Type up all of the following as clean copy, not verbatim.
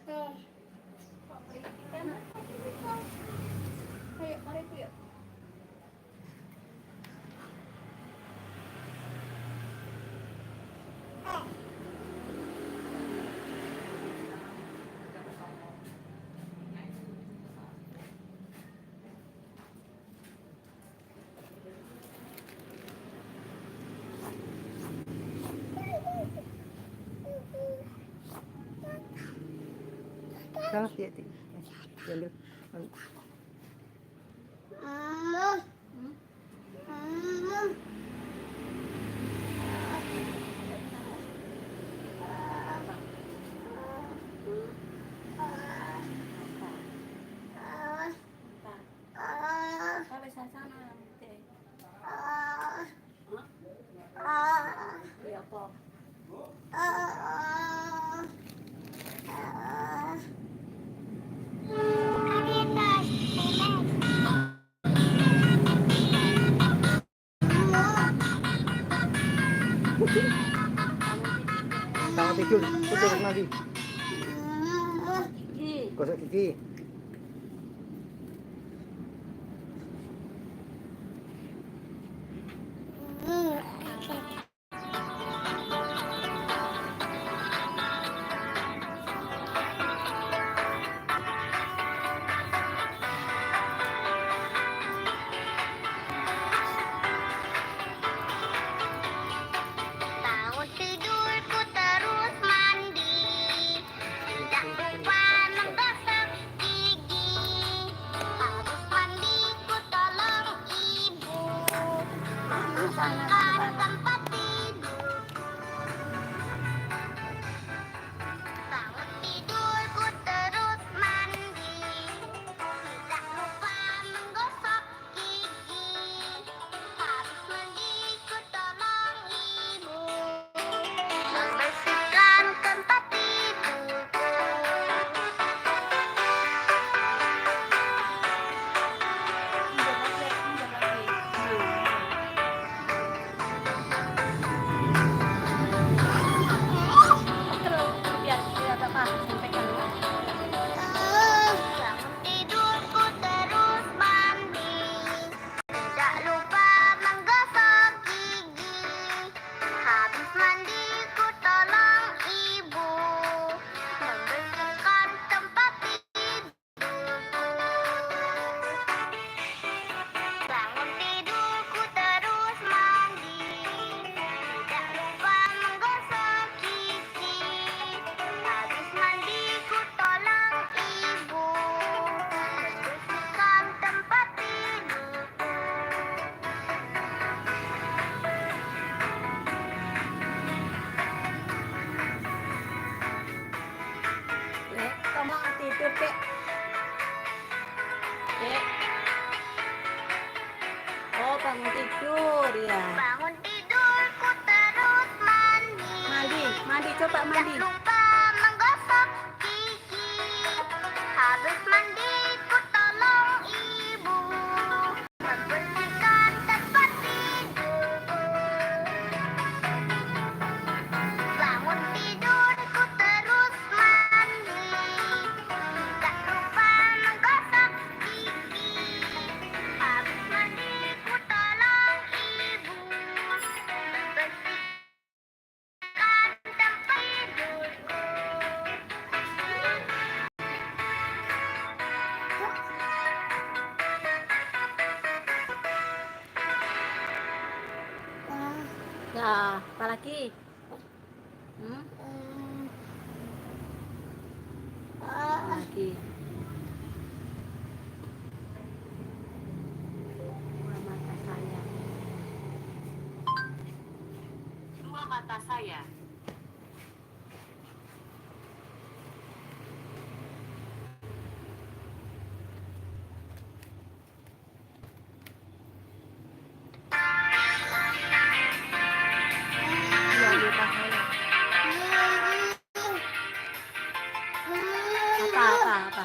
Ayo, mari yuk. Sana, tiap. Ambil. Sampai sana nanti. Ya kok. Selamat tidur. Tidur nanti. Gigi. Gosok gigi. Bangun tidurku terus mandi, tidak lupa menggosok gigi. Habis mandiku tolong ibu membersihkan tempat tidurku. Bangun tidurku terus mandi, tidak lupa menggosok gigi. Habis mandiku tolong ibu membersihkan tempat tidurku. Bangun tidurku terus mandi, tidak lupa menggosok gigi. Habis mandiku tolong ibu membersihkan tempat tidurku. Bangun tidurku terus mandi, tidak lupa menggosok gigi. Habis mandiku tolong ibu membersihkan tempat tidurku. Dek, kamu tidur, Dek. Dek. Oh, bangun tidur ya. Bangun tidurku terus mandi, Mandi, coba tidak mandi. lupa menggosok gigi. Habis mandiku tolong ibu membersihkan tempat tidurku. Bangun tidurku terus mandi, tidak lupa menggosok gigi. Habis mandiku tolong ibu membersihkan tempat tidurku. Ya, apa lagi? Apa lagi? Dua mata saya. Dua mata saya. Dua mata saya. Apa?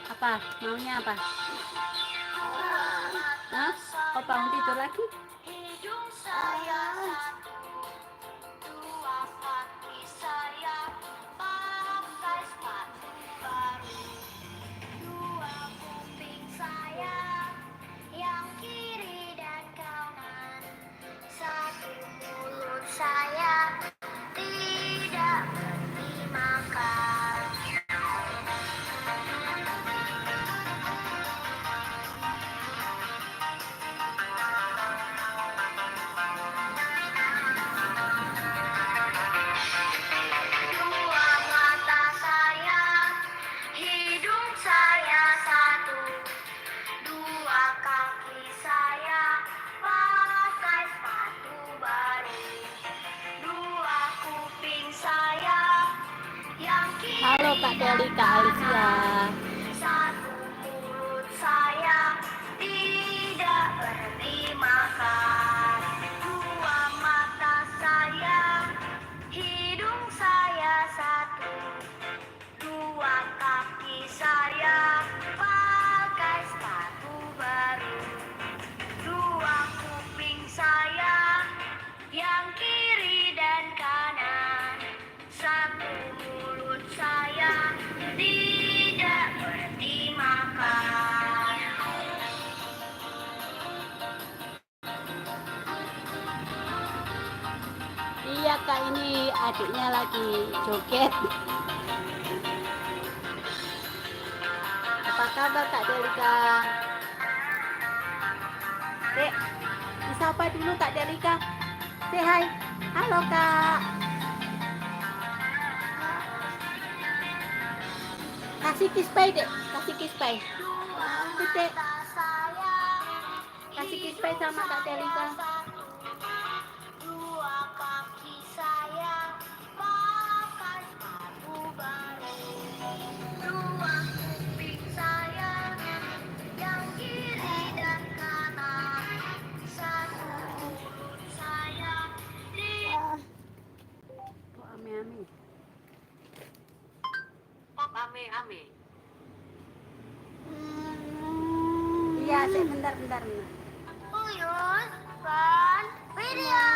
Apa? Maunya apa? Hah? Kau bangun tidur lagi? Hidung saya satu, dua kaki saya pakai Kak Deli, Kak Alicia. Satu mulut saya tidak berhenti makan. Dua mata saya, hidung saya satu. Dua kaki saya pakai sepatu baru. Dua kuping saya yang kiri dan kanan. Satu mulut saya tidak berhenti makan. Iya Kak, ini adiknya lagi joget. Apa kabar Kak Delika? Dek, disapa dulu Kak Delika. Say hi. Halo Kak. Kasih kiss bye Dek, kasih kiss bye. Dek, kasih kiss bye sama Kak Delika. Dua kaki saya pakai sepatu baru. Dua kuping saya yang kiri dan kanan. Satu mulut saya di Oh, ame-ame. Pop ame-ame. Iya, Dek, bentar. Uyus kan video.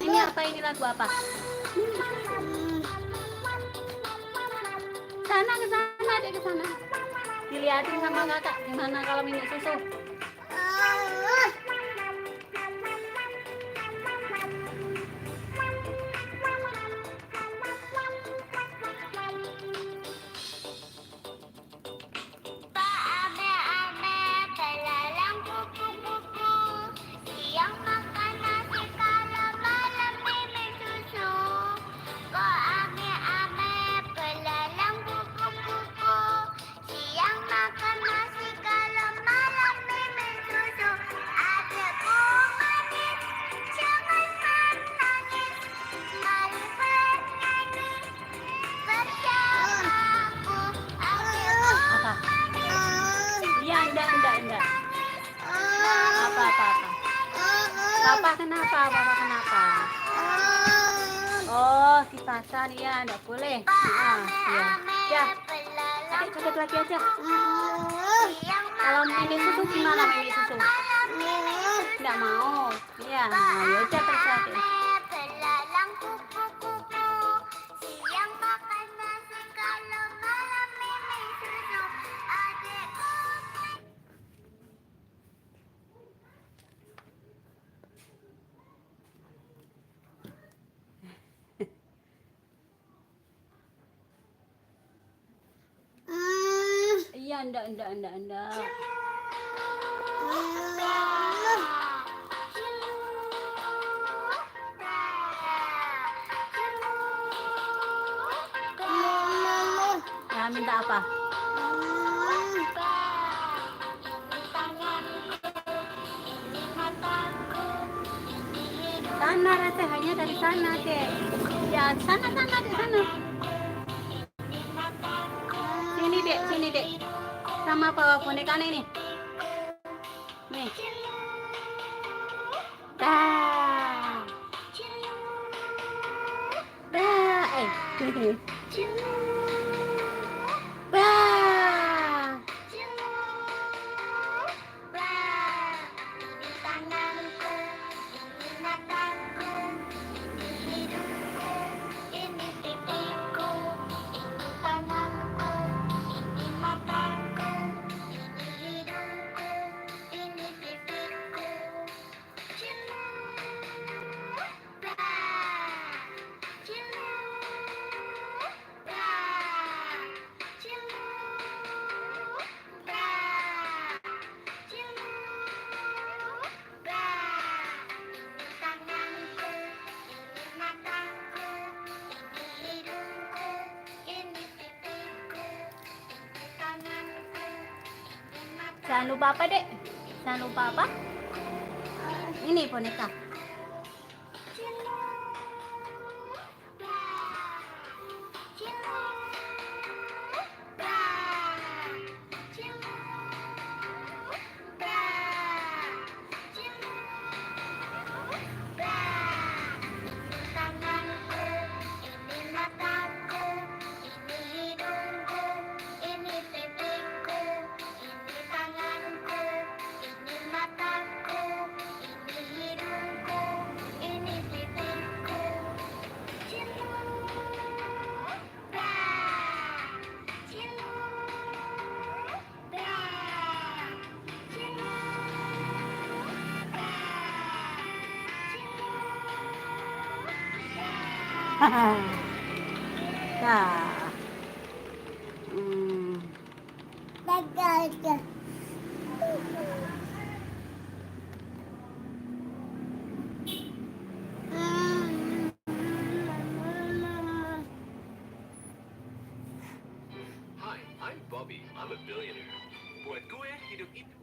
Ini apa, ini lagu apa? Sana ke sana, Dek, ke sana. Dilihatin sama kakak gimana kalau minum susu. Pak ame-ame belalang kupu-kupu, siang makan nasi kalau malam minum susu. Kok ame-ame belalang kupu-kupu, siang makan nasi kalau malam minum susu. Adekku manis, jangan menangis, mari bernyanyi bersamaku. Adekku Apa? Iya, enggak. Apa. Papa kenapa? Oh, di pasar ya, enggak boleh. Iya. Ya, adik joget lagi aja. Kalau minum susu gimana minum susu? Enggak mau. Iya, ayo aja terus adik. belalang kupu-kupu, siang makan nasi kalau malam minum susu. Adekku Iya, enggak. Ya, minta apa? Sana rasanya dari sana, Dek. Ya, sana di sana. Sini, Dek. Sama bawa bonekanya ini. Nih. Dah. Bah. Jangan lupa apa, Dek? Jangan lupa apa? Ini boneka. Dah. Hmm. Hi, I'm Bobby. I'm a billionaire. Buat gue, hidup itu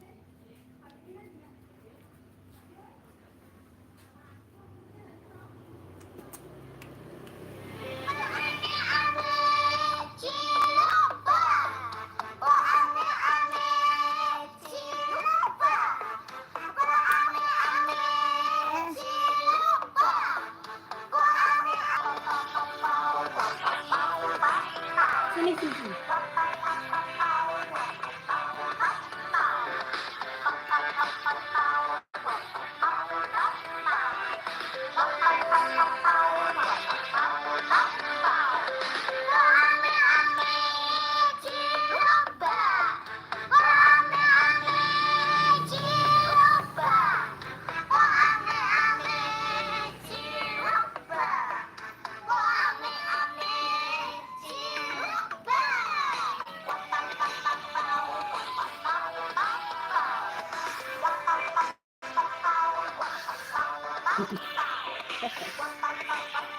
Sini sini.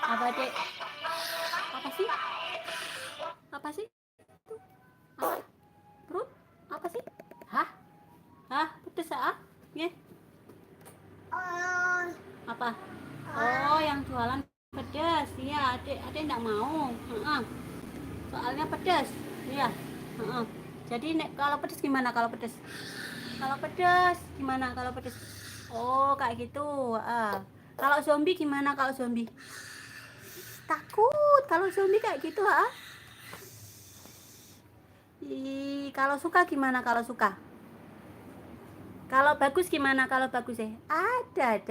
Apa dek? Apa sih? Apa sih? Apa? Perut? Apa sih? Hah? Hah? Pedes ah? Ya? Apa? Oh, yang jualan pedas. Iya, adek enggak mau. Soalnya pedas. Iya. Jadi kalau pedas gimana kalau pedas? Kalau pedas gimana kalau pedas? Oh, kayak gitu. Kalau zombie gimana kalau zombie? Takut kalau zombie kayak gitu, kalau suka gimana kalau suka? Kalau bagus gimana kalau bagus ya? Ada.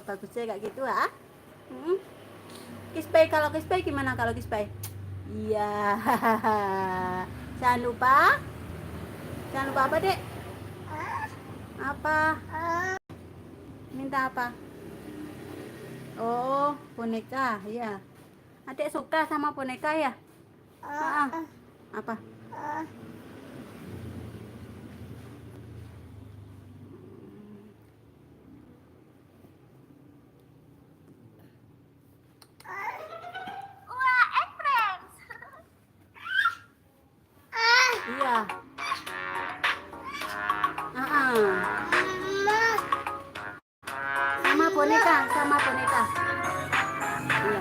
Bagusnya kayak gitu, Kispai, kalau kispai gimana kalau kispai? Iya. Jangan lupa apa, Dek? Apa? Minta apa? Oh, boneka, ya. Adik suka sama boneka ya? Apa? Wah, and friends. Iya. Sama boneka. Iya.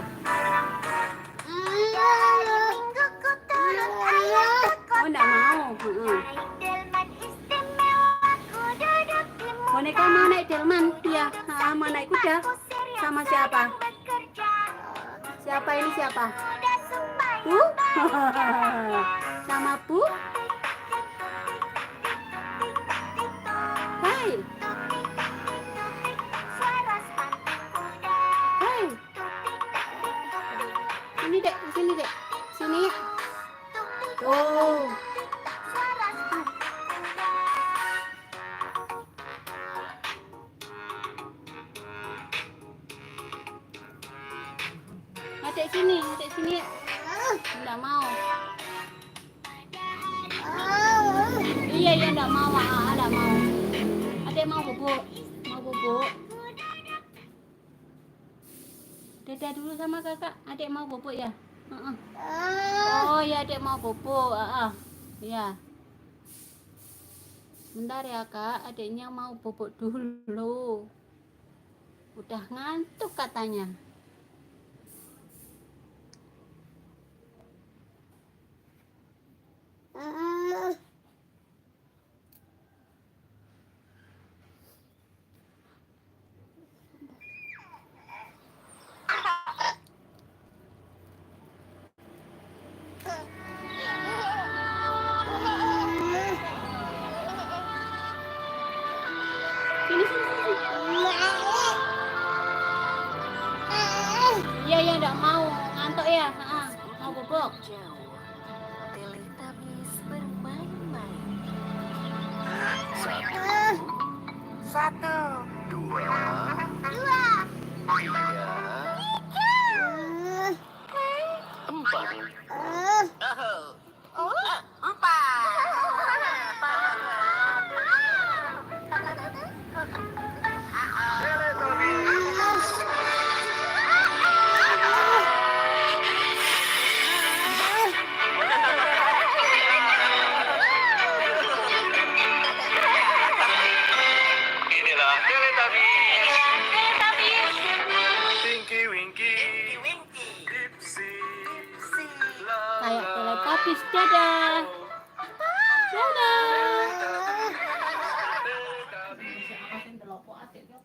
Mingguku turun ayah ke Oh, enggak mau. naik delman istimewaku duduk di Boneka mau naik delman dia. Mau naik kuda. Sama siapa? bekerja. Siapa ini siapa? Udah sumpah Bu? Sama Bu? Hai. suara sepatu kuda. Hai. Sini, Dek. Sini, Dek. Sini. Oh. Suara sepatu kuda. Adek sini ya. Enggak mau. Iya, enggak mau. Enggak mau. Adek mau bubuk. Dadah dulu sama kakak. Adek mau bubuk ya? Oh ya, adek mau bubuk. Iya. Bentar ya kak, adiknya mau bubuk dulu. Udah ngantuk katanya. Sini. Iya, enggak mau. Ngantuk ya? Mau bubuk. jauh. Teletubbies bermain-main. Satu, dua, tiga, Inky, Dipsy, Kayak Teletubbies. Dadah. Dadah.